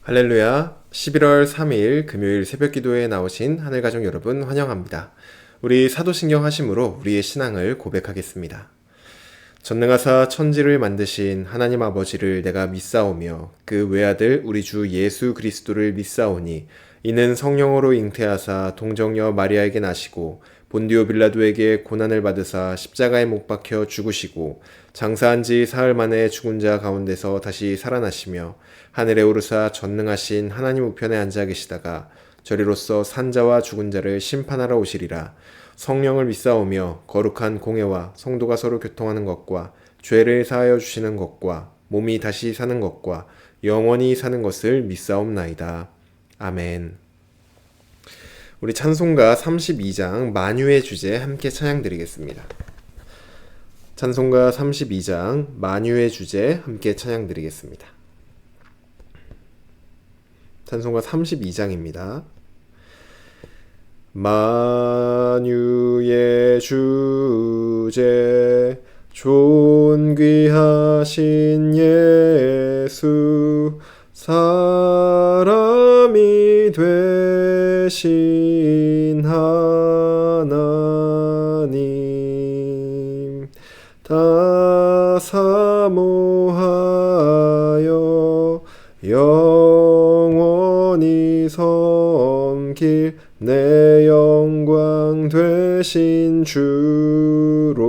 할렐루야. 11월 3일 금요일 새벽 기도에 나오신 하늘가족 여러분 환영합니다. 우리 사도신경 하심으로 우리의 신앙을 고백하겠습니다. 전능하사 천지를 만드신 하나님 아버지를 내가 믿사오며 그 외아들 우리 주 예수 그리스도를 믿사오니 이는 성령으로 잉태하사 동정녀 마리아에게 나시고 본디오 빌라도에게 고난을 받으사 십자가에 못 박혀 죽으시고 장사한 지 사흘 만에 죽은 자 가운데서 다시 살아나시며 하늘에 오르사 전능하신 하나님 우편에 앉아 계시다가 저리로서 산자와 죽은 자를 심판하러 오시리라. 성령을 믿사오며 거룩한 공예와 성도가 서로 교통하는 것과 죄를 사하여 주시는 것과 몸이 다시 사는 것과 영원히 사는 것을 믿사옵나이다. 아멘. 우리 찬송가 32장 만유의 주제 함께 찬양드리겠습니다. 찬송가 32장 만유의 주제 함께 찬양드리겠습니다. 찬송가 32장입니다. 만유의 주제 존귀하신 예수 사람이 되신 하나님 다 사모하여 영원히 섬길 내 영광 되신 주로다.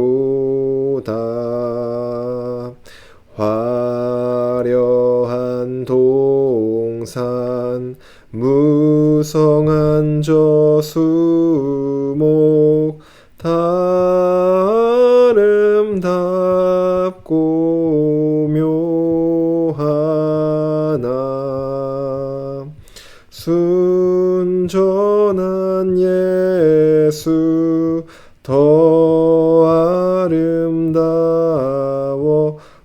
화려한 동산 무성한 저수목 다 아름답고 묘하나 순전한 예수 더 아름다워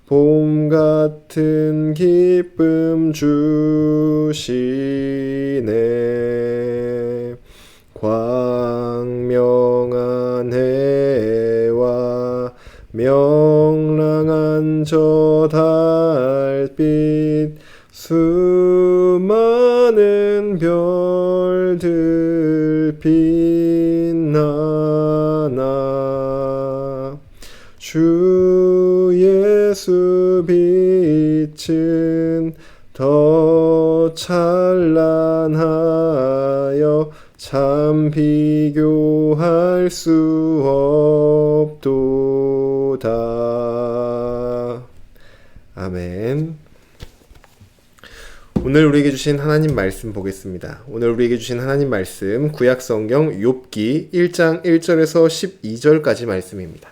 봄 같은 기쁨 주시네. 광명한 해와 명랑한 저 달빛 수많은 별들 빛나나 주 예수 빛은 더 찬란하여 참 비교할 수 없도다. 아멘. 오늘 우리에게 주신 하나님 말씀 보겠습니다. 오늘 우리에게 주신 하나님 말씀 구약성경 욥기 1장 1절에서 12절까지 말씀입니다.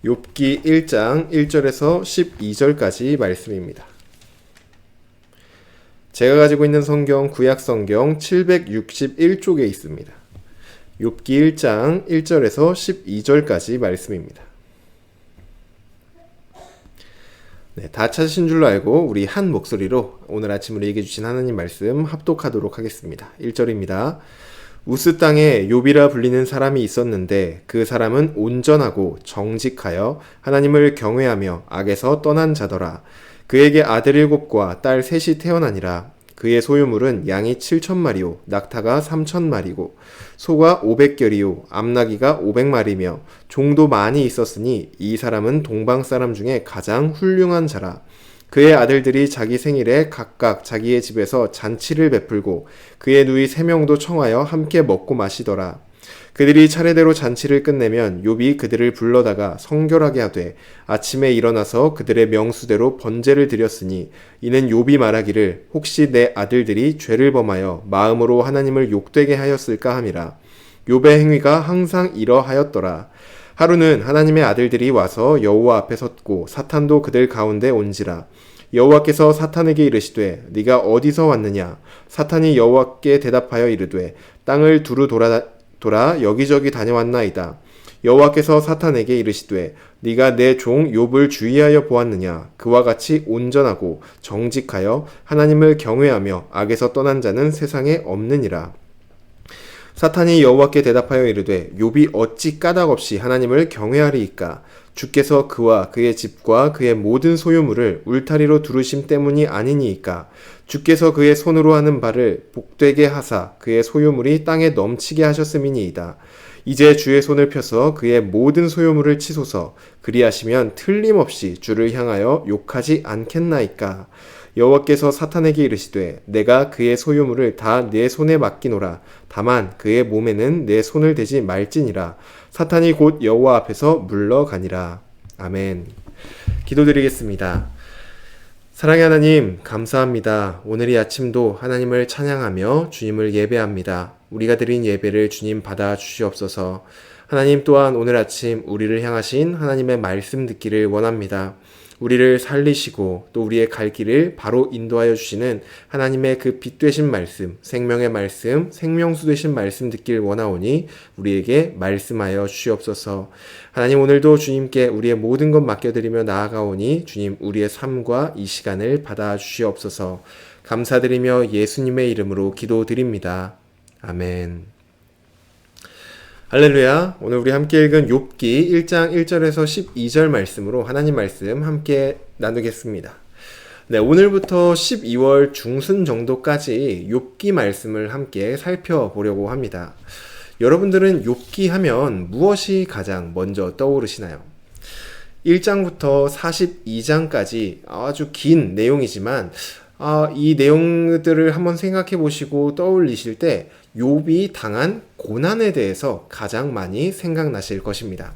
욥기 1장 1절에서 12절까지 말씀입니다. 제가 가지고 있는 성경 구약성경 761쪽에 있습니다. 욥기 1장 1절에서 12절까지 말씀입니다. 네, 다 찾으신 줄로 알고 우리 한 목소리로 오늘 아침 우리에게 주신 하나님 말씀 합독하도록 하겠습니다. 1절입니다. 우스 땅에 욥이라 불리는 사람이 있었는데 그 사람은 온전하고 정직하여 하나님을 경외하며 악에서 떠난 자더라. 그에게 아들 7과 딸 3이 태어나니라. 그의 소유물은 양이 7,000마리요 낙타가 3,000마리고 소가 500결이요 암나귀가 500마리며 종도 많이 있었으니 이 사람은 동방 사람 중에 가장 훌륭한 자라. 그의 아들들이 자기 생일에 각각 자기의 집에서 잔치를 베풀고 그의 누이 3명도 청하여 함께 먹고 마시더라. 그들이 차례대로 잔치를 끝내면 욥이 그들을 불러다가 성결하게 하되 아침에 일어나서 그들의 명수대로 번제를 드렸으니 이는 욥이 말하기를 혹시 내 아들들이 죄를 범하여 마음으로 하나님을 욕되게 하였을까 함이라. 욥의 행위가 항상 이러하였더라. 하루는 하나님의 아들들이 와서 여호와 앞에 섰고 사탄도 그들 가운데 온지라. 여호와께서 사탄에게 이르시되 네가 어디서 왔느냐. 사탄이 여호와께 대답하여 이르되 땅을 두루 돌아 여기저기 다녀왔나이다. 여호와께서 사탄에게 이르시되 네가 내 종 욥을 주의하여 보았느냐. 그와 같이 온전하고 정직하여 하나님을 경외하며 악에서 떠난 자는 세상에 없느니라. 사탄이 여호와께 대답하여 이르되 욥이 어찌 까닭없이 하나님을 경외하리이까? 주께서 그와 그의 집과 그의 모든 소유물을 울타리로 두르심 때문이 아니니이까? 주께서 그의 손으로 하는 바를 복되게 하사 그의 소유물이 땅에 넘치게 하셨음이니이다. 이제 주의 손을 펴서 그의 모든 소유물을 치소서. 그리하시면 틀림없이 주를 향하여 욕하지 않겠나이까? 여호와께서 사탄에게 이르시되 내가 그의 소유물을 다 내 손에 맡기노라. 다만 그의 몸에는 내 손을 대지 말지니라. 사탄이 곧 여호와 앞에서 물러가니라. 아멘. 기도드리겠습니다. 사랑의 하나님, 감사합니다. 오늘 이 아침도 하나님을 찬양하며 주님을 예배합니다. 우리가 드린 예배를 주님 받아 주시옵소서. 하나님 또한 오늘 아침 우리를 향하신 하나님의 말씀 듣기를 원합니다. 우리를 살리시고 또 우리의 갈 길을 바로 인도하여 주시는 하나님의 그 빛 되신 말씀, 생명의 말씀, 생명수 되신 말씀 듣길 원하오니 우리에게 말씀하여 주시옵소서. 하나님 오늘도 주님께 우리의 모든 것 맡겨드리며 나아가오니 주님 우리의 삶과 이 시간을 받아 주시옵소서. 감사드리며 예수님의 이름으로 기도드립니다. 아멘. 할렐루야. 오늘 우리 함께 읽은 욥기 1장 1절에서 12절 말씀으로 하나님 말씀 함께 나누겠습니다. 네, 오늘부터 12월 중순 정도까지 욥기 말씀을 함께 살펴보려고 합니다. 여러분들은 욥기 하면 무엇이 가장 먼저 떠오르시나요? 1장부터 42장까지 아주 긴 내용이지만 이 내용들을 한번 생각해 보시고 떠올리실 때 욥이 당한 고난에 대해서 가장 많이 생각나실 것입니다.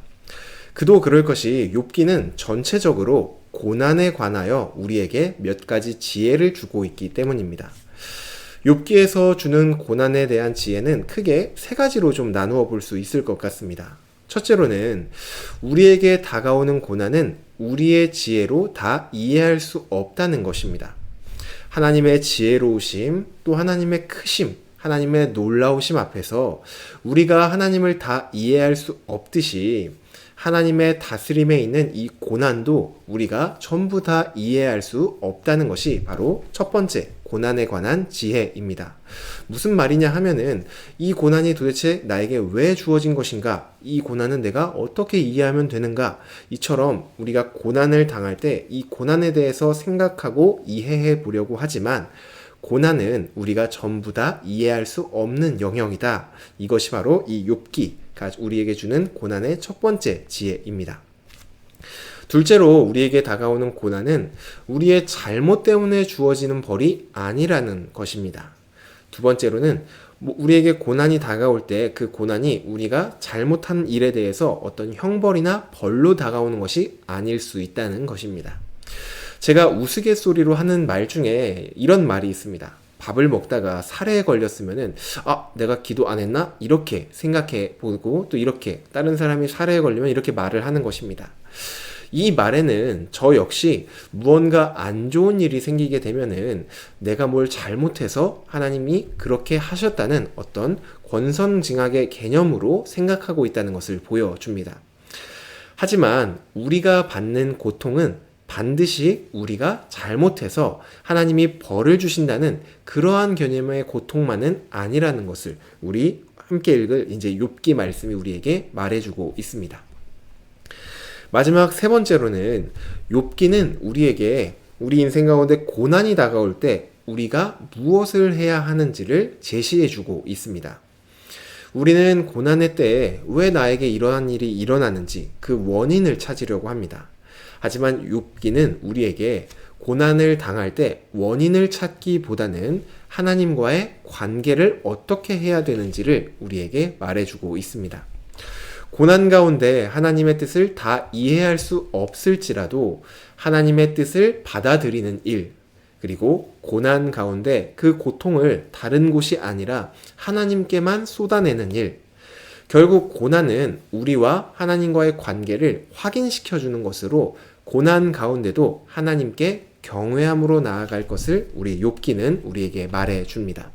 그도 그럴 것이 욥기는 전체적으로 고난에 관하여 우리에게 몇 가지 지혜를 주고 있기 때문입니다. 욥기에서 주는 고난에 대한 지혜는 크게 세 가지로 좀 나누어 볼 수 있을 것 같습니다. 첫째로는 우리에게 다가오는 고난은 우리의 지혜로 다 이해할 수 없다는 것입니다. 하나님의 지혜로우심, 또 하나님의 크심, 하나님의 놀라우심 앞에서 우리가 하나님을 다 이해할 수 없듯이 하나님의 다스림에 있는 이 고난도 우리가 전부 다 이해할 수 없다는 것이 바로 첫 번째 고난에 관한 지혜입니다. 무슨 말이냐 하면은 이 고난이 도대체 나에게 왜 주어진 것인가? 이 고난은 내가 어떻게 이해하면 되는가? 이처럼 우리가 고난을 당할 때 이 고난에 대해서 생각하고 이해해 보려고 하지만 고난은 우리가 전부 다 이해할 수 없는 영역이다. 이것이 바로 이 욥기가 우리에게 주는 고난의 첫 번째 지혜입니다. 둘째로 우리에게 다가오는 고난은 우리의 잘못 때문에 주어지는 벌이 아니라는 것입니다. 두 번째로는 우리에게 고난이 다가올 때 그 고난이 우리가 잘못한 일에 대해서 어떤 형벌이나 벌로 다가오는 것이 아닐 수 있다는 것입니다. 제가 우스갯소리로 하는 말 중에 이런 말이 있습니다. 밥을 먹다가 살해에 걸렸으면은 내가 기도 안 했나? 이렇게 생각해 보고 또 이렇게 다른 사람이 살해에 걸리면 이렇게 말을 하는 것입니다. 이 말에는 저 역시 무언가 안 좋은 일이 생기게 되면은 내가 뭘 잘못해서 하나님이 그렇게 하셨다는 어떤 권선징악의 개념으로 생각하고 있다는 것을 보여줍니다. 하지만 우리가 받는 고통은 반드시 우리가 잘못해서 하나님이 벌을 주신다는 그러한 개념의 고통만은 아니라는 것을 우리 함께 읽을 이제 욥기 말씀이 우리에게 말해주고 있습니다. 마지막 세 번째로는 욥기는 우리에게 우리 인생 가운데 고난이 다가올 때 우리가 무엇을 해야 하는지를 제시해주고 있습니다. 우리는 고난의 때에 왜 나에게 이러한 일이 일어나는지 그 원인을 찾으려고 합니다. 하지만 욥기는 우리에게 고난을 당할 때 원인을 찾기보다는 하나님과의 관계를 어떻게 해야 되는지를 우리에게 말해주고 있습니다. 고난 가운데 하나님의 뜻을 다 이해할 수 없을지라도 하나님의 뜻을 받아들이는 일, 그리고 고난 가운데 그 고통을 다른 곳이 아니라 하나님께만 쏟아내는 일, 결국 고난은 우리와 하나님과의 관계를 확인시켜주는 것으로 고난 가운데도 하나님께 경외함으로 나아갈 것을 우리 욥기는 우리에게 말해줍니다.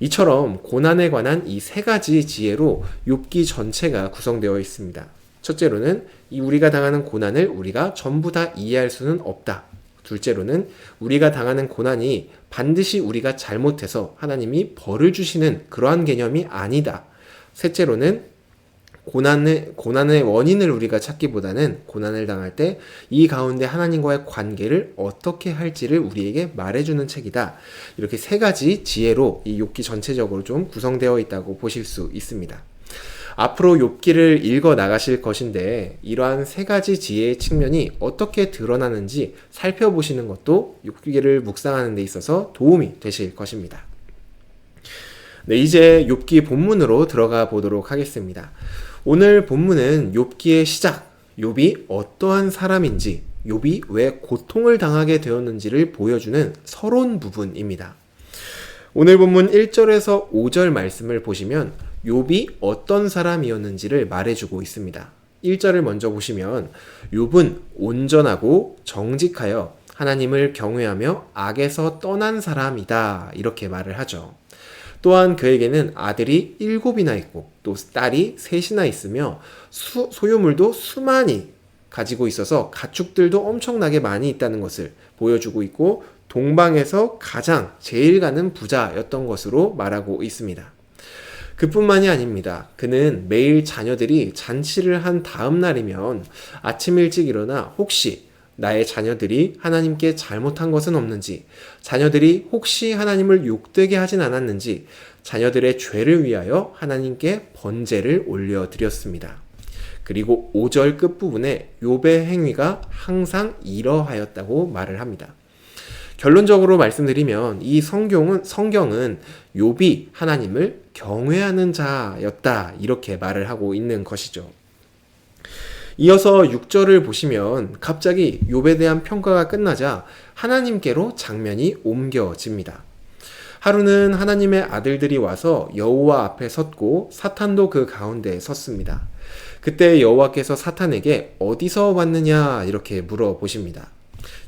이처럼 고난에 관한 이 세 가지 지혜로 욥기 전체가 구성되어 있습니다. 첫째로는 이 우리가 당하는 고난을 우리가 전부 다 이해할 수는 없다. 둘째로는 우리가 당하는 고난이 반드시 우리가 잘못해서 하나님이 벌을 주시는 그러한 개념이 아니다. 셋째로는 고난의 원인을 우리가 찾기보다는 고난을 당할 때 이 가운데 하나님과의 관계를 어떻게 할지를 우리에게 말해주는 책이다. 이렇게 세 가지 지혜로 이 욥기 전체적으로 좀 구성되어 있다고 보실 수 있습니다. 앞으로 욥기를 읽어 나가실 것인데 이러한 세 가지 지혜의 측면이 어떻게 드러나는지 살펴보시는 것도 욥기를 묵상하는 데 있어서 도움이 되실 것입니다. 네, 이제 욥기 본문으로 들어가 보도록 하겠습니다. 오늘 본문은 욥기의 시작, 욥이 어떠한 사람인지, 욥이 왜 고통을 당하게 되었는지를 보여주는 서론 부분입니다. 오늘 본문 1절에서 5절 말씀을 보시면 욥이 어떤 사람이었는지를 말해주고 있습니다. 1절을 먼저 보시면 욥은 온전하고 정직하여 하나님을 경외하며 악에서 떠난 사람이다, 이렇게 말을 하죠. 또한 그에게는 아들이 7이나 있고 또 딸이 3이나 있으며 소유물도 수많이 가지고 있어서 가축들도 엄청나게 많이 있다는 것을 보여주고 있고 동방에서 가장 제일 가는 부자였던 것으로 말하고 있습니다. 그뿐만이 아닙니다. 그는 매일 자녀들이 잔치를 한 다음 날이면 아침 일찍 일어나 혹시 나의 자녀들이 하나님께 잘못한 것은 없는지, 자녀들이 혹시 하나님을 욕되게 하진 않았는지 자녀들의 죄를 위하여 하나님께 번제를 올려드렸습니다. 그리고 5절 끝부분에 욥의 행위가 항상 이러하였다고 말을 합니다. 결론적으로 말씀드리면 이 성경은 욥이 하나님을 경외하는 자였다, 이렇게 말을 하고 있는 것이죠. 이어서 6절을 보시면 갑자기 욥에 대한 평가가 끝나자 하나님께로 장면이 옮겨집니다. 하루는 하나님의 아들들이 와서 여호와 앞에 섰고 사탄도 그 가운데에 섰습니다. 그때 여호와께서 사탄에게 어디서 왔느냐 이렇게 물어보십니다.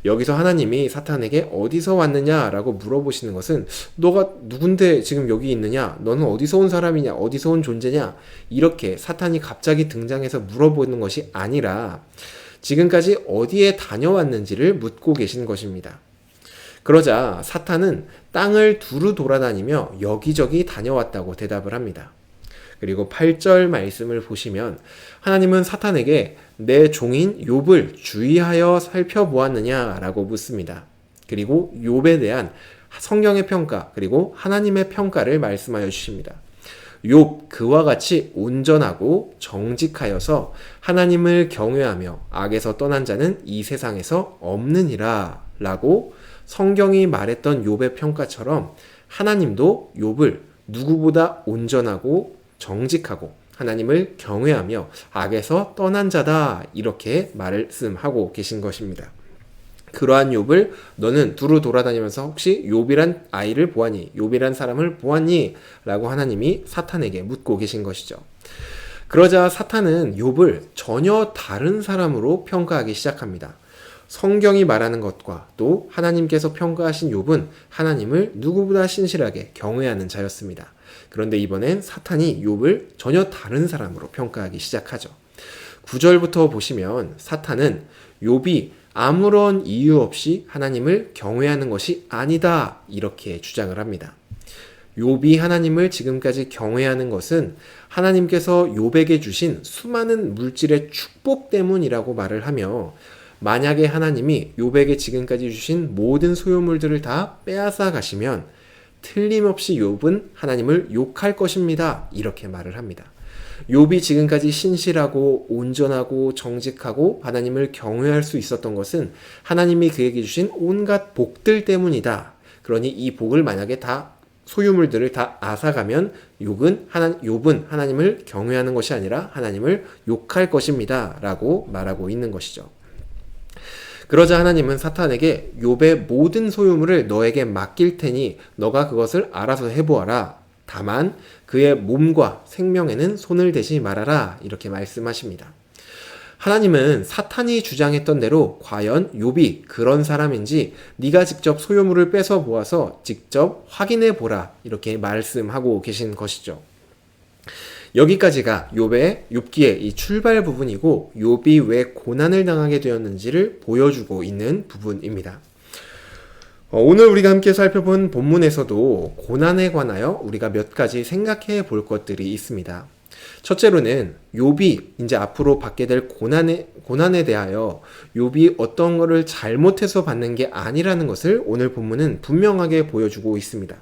여기서 하나님이 사탄에게 어디서 왔느냐라고 물어보시는 것은 너가 누군데 지금 여기 있느냐? 너는 어디서 온 사람이냐? 어디서 온 존재냐? 이렇게 사탄이 갑자기 등장해서 물어보는 것이 아니라 지금까지 어디에 다녀왔는지를 묻고 계신 것입니다. 그러자 사탄은 땅을 두루 돌아다니며 여기저기 다녀왔다고 대답을 합니다. 그리고 8절 말씀을 보시면 하나님은 사탄에게 내 종인 욥을 주의하여 살펴보았느냐라고 묻습니다. 그리고 욥에 대한 성경의 평가 그리고 하나님의 평가를 말씀하여 주십니다. 욥 그와 같이 온전하고 정직하여서 하나님을 경외하며 악에서 떠난 자는 이 세상에서 없느니라 라고 성경이 말했던 욥의 평가처럼 하나님도 욥을 누구보다 온전하고 정직하고 하나님을 경외하며 악에서 떠난 자다 이렇게 말씀하고 계신 것입니다. 그러한 욥을 너는 두루 돌아다니면서 혹시 욥이란 아이를 보았니? 욥이란 사람을 보았니? 라고 하나님이 사탄에게 묻고 계신 것이죠. 그러자 사탄은 욥을 전혀 다른 사람으로 평가하기 시작합니다. 성경이 말하는 것과 또 하나님께서 평가하신 욥은 하나님을 누구보다 신실하게 경외하는 자였습니다. 그런데 이번엔 사탄이 욥을 전혀 다른 사람으로 평가하기 시작하죠. 9절부터 보시면 사탄은 욥이 아무런 이유 없이 하나님을 경외하는 것이 아니다 이렇게 주장을 합니다. 욥이 하나님을 지금까지 경외하는 것은 하나님께서 욥에게 주신 수많은 물질의 축복 때문이라고 말을 하며 만약에 하나님이 욥에게 지금까지 주신 모든 소유물들을 다 빼앗아 가시면 틀림없이 욥은 하나님을 욕할 것입니다. 이렇게 말을 합니다. 욥이 지금까지 신실하고 온전하고 정직하고 하나님을 경외할 수 있었던 것은 하나님이 그에게 주신 온갖 복들 때문이다. 그러니 이 복을 만약에 다 소유물들을 다 앗아가면 욥은 하나님을 경외하는 것이 아니라 하나님을 욕할 것입니다. 라고 말하고 있는 것이죠. 그러자 하나님은 사탄에게 욥의 모든 소유물을 너에게 맡길 테니 너가 그것을 알아서 해보아라. 다만 그의 몸과 생명에는 손을 대지 말아라. 이렇게 말씀하십니다. 하나님은 사탄이 주장했던 대로 과연 욥이 그런 사람인지 네가 직접 소유물을 뺏어 보아서 직접 확인해 보라. 이렇게 말씀하고 계신 것이죠. 여기까지가 욥기의 이 출발 부분이고 욥이 왜 고난을 당하게 되었는지를 보여주고 있는 부분입니다. 오늘 우리가 함께 살펴본 본문에서도 고난에 관하여 우리가 몇 가지 생각해 볼 것들이 있습니다. 첫째로는 욥이 이제 앞으로 받게 될 고난에 대하여 욥이 어떤 거를 잘못해서 받는 게 아니라는 것을 오늘 본문은 분명하게 보여주고 있습니다.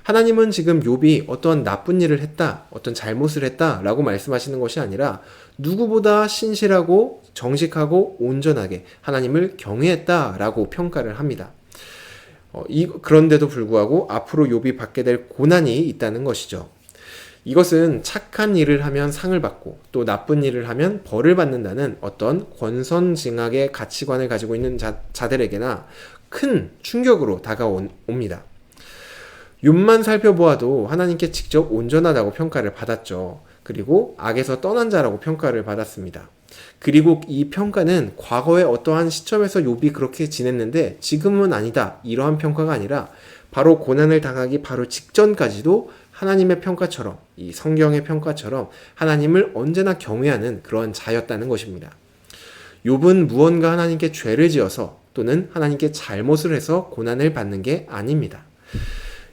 하나님은 지금 욥이 어떤 나쁜 일을 했다, 어떤 잘못을 했다라고 말씀하시는 것이 아니라 누구보다 신실하고 정직하고 온전하게 하나님을 경외했다라고 평가를 합니다. 그런데도 불구하고 앞으로 욥이 받게 될 고난이 있다는 것이죠. 이것은 착한 일을 하면 상을 받고 또 나쁜 일을 하면 벌을 받는다는 어떤 권선징악의 가치관을 가지고 있는 자들에게나 큰 충격으로 다가옵니다. 욥만 살펴보아도 하나님께 직접 온전하다고 평가를 받았죠. 그리고 악에서 떠난 자라고 평가를 받았습니다. 그리고 이 평가는 과거의 어떠한 시점에서 욥이 그렇게 지냈는데 지금은 아니다, 이러한 평가가 아니라 바로 고난을 당하기 바로 직전까지도 하나님의 평가처럼, 이 성경의 평가처럼 하나님을 언제나 경외하는 그런 자였다는 것입니다. 욥은 무언가 하나님께 죄를 지어서 또는 하나님께 잘못을 해서 고난을 받는 게 아닙니다.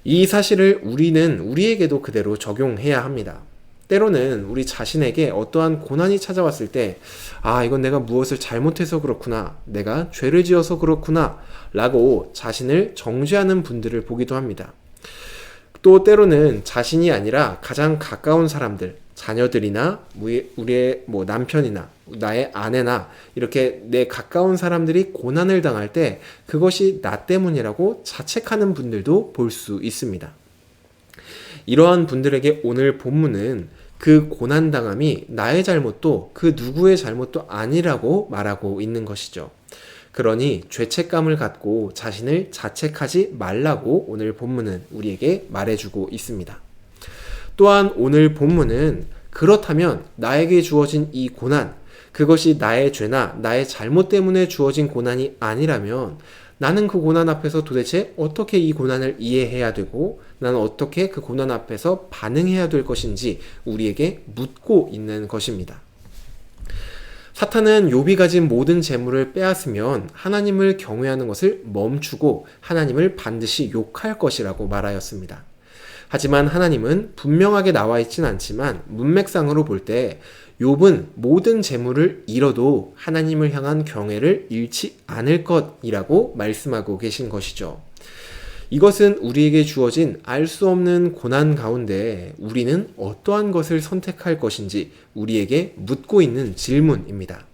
이 사실을 우리는 우리에게도 그대로 적용해야 합니다. 때로는 우리 자신에게 어떠한 고난이 찾아왔을 때, 이건 내가 무엇을 잘못해서 그렇구나, 내가 죄를 지어서 그렇구나 라고 자신을 정죄하는 분들을 보기도 합니다. 또 때로는 자신이 아니라 가장 가까운 사람들, 자녀들이나 우리의 남편이나 나의 아내나 이렇게 내 가까운 사람들이 고난을 당할 때 그것이 나 때문이라고 자책하는 분들도 볼 수 있습니다. 이러한 분들에게 오늘 본문은 그 고난당함이 나의 잘못도 그 누구의 잘못도 아니라고 말하고 있는 것이죠. 그러니 죄책감을 갖고 자신을 자책하지 말라고 오늘 본문은 우리에게 말해주고 있습니다. 또한 오늘 본문은 그렇다면 나에게 주어진 이 고난, 그것이 나의 죄나 나의 잘못 때문에 주어진 고난이 아니라면 나는 그 고난 앞에서 도대체 어떻게 이 고난을 이해해야 되고 나는 어떻게 그 고난 앞에서 반응해야 될 것인지 우리에게 묻고 있는 것입니다. 사탄은 욥이 가진 모든 재물을 빼앗으면 하나님을 경외하는 것을 멈추고 하나님을 반드시 욕할 것이라고 말하였습니다. 하지만 하나님은 분명하게 나와 있진 않지만 문맥상으로 볼 때 욥은 모든 재물을 잃어도 하나님을 향한 경외를 잃지 않을 것이라고 말씀하고 계신 것이죠. 이것은 우리에게 주어진 알 수 없는 고난 가운데 우리는 어떠한 것을 선택할 것인지 우리에게 묻고 있는 질문입니다.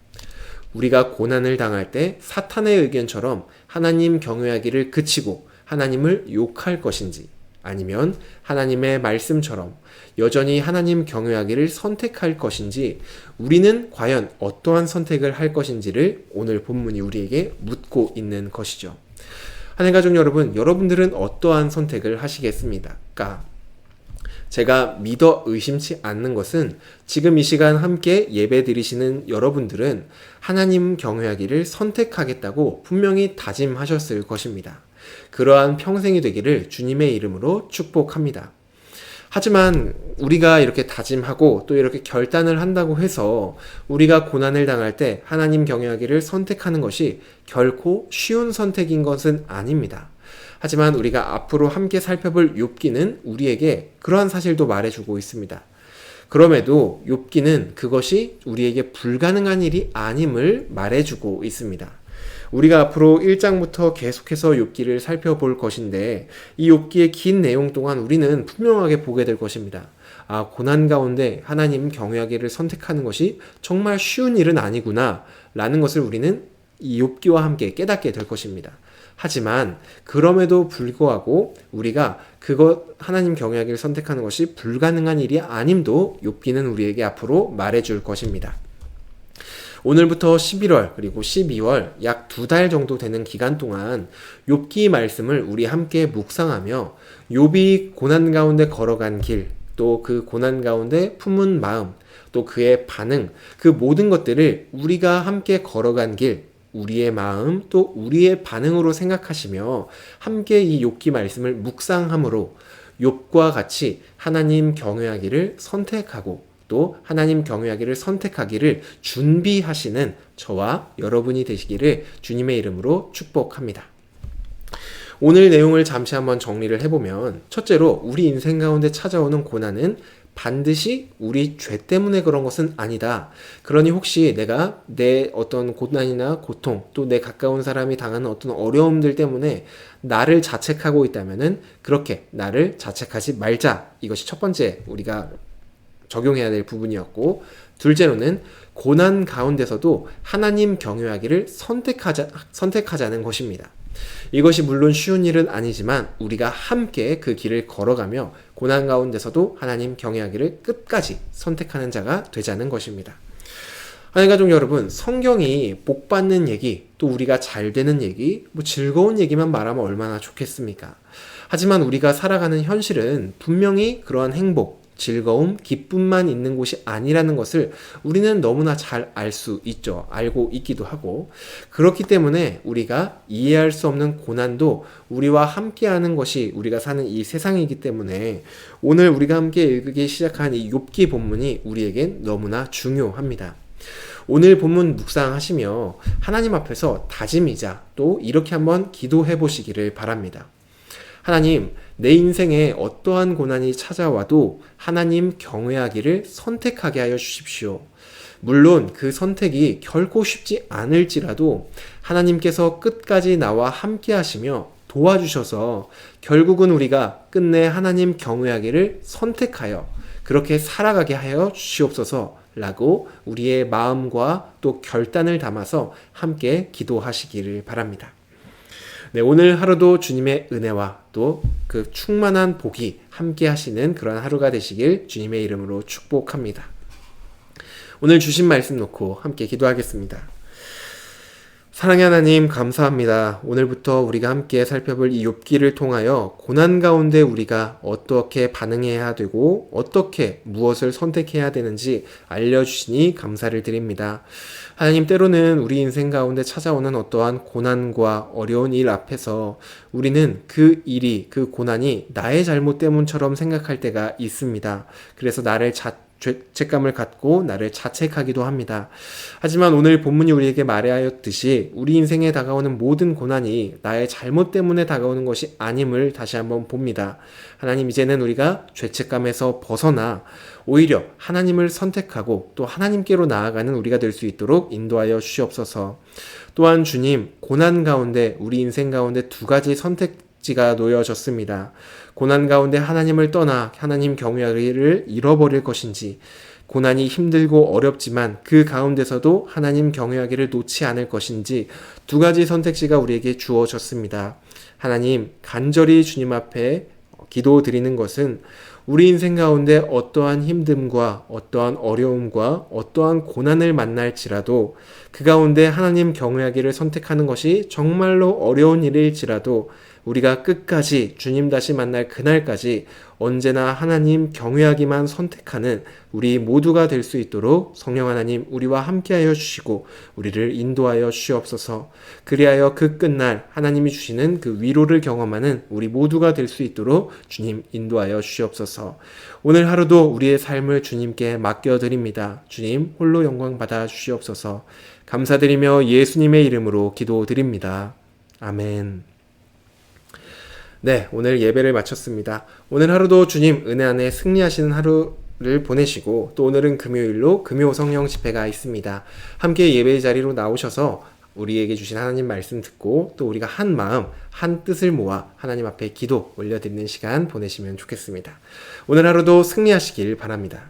우리가 고난을 당할 때 사탄의 의견처럼 하나님 경외하기를 그치고 하나님을 욕할 것인지, 아니면 하나님의 말씀처럼 여전히 하나님 경외하기를 선택할 것인지, 우리는 과연 어떠한 선택을 할 것인지를 오늘 본문이 우리에게 묻고 있는 것이죠. 하나님 가족 여러분, 여러분들은 어떠한 선택을 하시겠습니까? 제가 믿어 의심치 않는 것은 지금 이 시간 함께 예배 드리시는 여러분들은 하나님 경외하기를 선택하겠다고 분명히 다짐하셨을 것입니다. 그러한 평생이 되기를 주님의 이름으로 축복합니다. 하지만 우리가 이렇게 다짐하고 또 이렇게 결단을 한다고 해서 우리가 고난을 당할 때 하나님 경외하기를 선택하는 것이 결코 쉬운 선택인 것은 아닙니다. 하지만 우리가 앞으로 함께 살펴볼 욥기는 우리에게 그러한 사실도 말해주고 있습니다. 그럼에도 욥기는 그것이 우리에게 불가능한 일이 아님을 말해주고 있습니다. 우리가 앞으로 1장부터 계속해서 욥기를 살펴볼 것인데 이 욥기의 긴 내용 동안 우리는 분명하게 보게 될 것입니다. 고난 가운데 하나님 경외하기를 선택하는 것이 정말 쉬운 일은 아니구나 라는 것을 우리는 이 욥기와 함께 깨닫게 될 것입니다. 하지만 그럼에도 불구하고 우리가 하나님 경외하기를 선택하는 것이 불가능한 일이 아님도 욥기는 우리에게 앞으로 말해줄 것입니다. 오늘부터 11월 그리고 12월 약 2달 정도 되는 기간 동안 욥기 말씀을 우리 함께 묵상하며 욥이 고난 가운데 걸어간 길, 또 그 고난 가운데 품은 마음, 또 그의 반응, 그 모든 것들을 우리가 함께 걸어간 길, 우리의 마음, 또 우리의 반응으로 생각하시며 함께 이 욥기 말씀을 묵상함으로 욥과 같이 하나님 경외하기를 선택하고 또 하나님 경외하기를 선택하기를 준비하시는 저와 여러분이 되시기를 주님의 이름으로 축복합니다. 오늘 내용을 잠시 한번 정리를 해보면, 첫째로 우리 인생 가운데 찾아오는 고난은 반드시 우리 죄 때문에 그런 것은 아니다. 그러니 혹시 내가 내 어떤 고난이나 고통, 또 내 가까운 사람이 당하는 어떤 어려움들 때문에 나를 자책하고 있다면은 그렇게 나를 자책하지 말자. 이것이 첫 번째 우리가 적용해야 될 부분이었고, 둘째로는 고난 가운데서도 하나님 경외하기를 선택하자는 것입니다. 이것이 물론 쉬운 일은 아니지만 우리가 함께 그 길을 걸어가며 고난 가운데서도 하나님 경외하기를 끝까지 선택하는 자가 되자는 것입니다. 하나님 가족 여러분, 성경이 복 받는 얘기, 또 우리가 잘 되는 얘기, 즐거운 얘기만 말하면 얼마나 좋겠습니까? 하지만 우리가 살아가는 현실은 분명히 그러한 행복, 즐거움, 기쁨만 있는 곳이 아니라는 것을 우리는 너무나 잘 알 수 있죠. 알고 있기도 하고. 그렇기 때문에 우리가 이해할 수 없는 고난도 우리와 함께하는 것이 우리가 사는 이 세상이기 때문에 오늘 우리가 함께 읽기 시작한 이 욥기 본문이 우리에겐 너무나 중요합니다. 오늘 본문 묵상하시며 하나님 앞에서 다짐이자 또 이렇게 한번 기도해 보시기를 바랍니다. 하나님, 내 인생에 어떠한 고난이 찾아와도 하나님 경외하기를 선택하게 하여 주십시오. 물론 그 선택이 결코 쉽지 않을지라도 하나님께서 끝까지 나와 함께 하시며 도와주셔서 결국은 우리가 끝내 하나님 경외하기를 선택하여 그렇게 살아가게 하여 주시옵소서 라고 우리의 마음과 또 결단을 담아서 함께 기도하시기를 바랍니다. 네, 오늘 하루도 주님의 은혜와 또 그 충만한 복이 함께 하시는 그런 하루가 되시길 주님의 이름으로 축복합니다. 오늘 주신 말씀 놓고 함께 기도하겠습니다. 사랑의 하나님, 감사합니다. 오늘부터 우리가 함께 살펴볼 이 욥기를 통하여 고난 가운데 우리가 어떻게 반응해야 되고 어떻게 무엇을 선택해야 되는지 알려주시니 감사를 드립니다. 하나님, 때로는 우리 인생 가운데 찾아오는 어떠한 고난과 어려운 일 앞에서 우리는 그 일이, 그 고난이 나의 잘못 때문처럼 생각할 때가 있습니다. 그래서 나를 죄책감을 갖고 나를 자책하기도 합니다. 하지만 오늘 본문이 우리에게 말하였듯이 우리 인생에 다가오는 모든 고난이 나의 잘못 때문에 다가오는 것이 아님을 다시 한번 봅니다. 하나님, 이제는 우리가 죄책감에서 벗어나 오히려 하나님을 선택하고 또 하나님께로 나아가는 우리가 될 수 있도록 인도하여 주시옵소서. 또한 주님, 고난 가운데 우리 인생 가운데 두 가지 선택지가 놓여졌습니다. 고난 가운데 하나님을 떠나 하나님 경외하기를 잃어버릴 것인지, 고난이 힘들고 어렵지만 그 가운데서도 하나님 경외하기를 놓지 않을 것인지 두 가지 선택지가 우리에게 주어졌습니다. 하나님, 간절히 주님 앞에 기도드리는 것은 우리 인생 가운데 어떠한 힘듦과 어떠한 어려움과 어떠한 고난을 만날지라도 그 가운데 하나님 경외하기를 선택하는 것이 정말로 어려운 일일지라도 우리가 끝까지 주님 다시 만날 그날까지 언제나 하나님 경외하기만 선택하는 우리 모두가 될 수 있도록 성령 하나님 우리와 함께하여 주시고 우리를 인도하여 주시옵소서. 그리하여 그 끝날 하나님이 주시는 그 위로를 경험하는 우리 모두가 될 수 있도록 주님 인도하여 주시옵소서. 오늘 하루도 우리의 삶을 주님께 맡겨드립니다. 주님 홀로 영광 받아 주시옵소서. 감사드리며 예수님의 이름으로 기도드립니다. 아멘. 네, 오늘 예배를 마쳤습니다. 오늘 하루도 주님 은혜 안에 승리하시는 하루를 보내시고 또 오늘은 금요일로 금요 성령 집회가 있습니다. 함께 예배 자리로 나오셔서 우리에게 주신 하나님 말씀 듣고 또 우리가 한 마음, 한 뜻을 모아 하나님 앞에 기도 올려드리는 시간 보내시면 좋겠습니다. 오늘 하루도 승리하시길 바랍니다.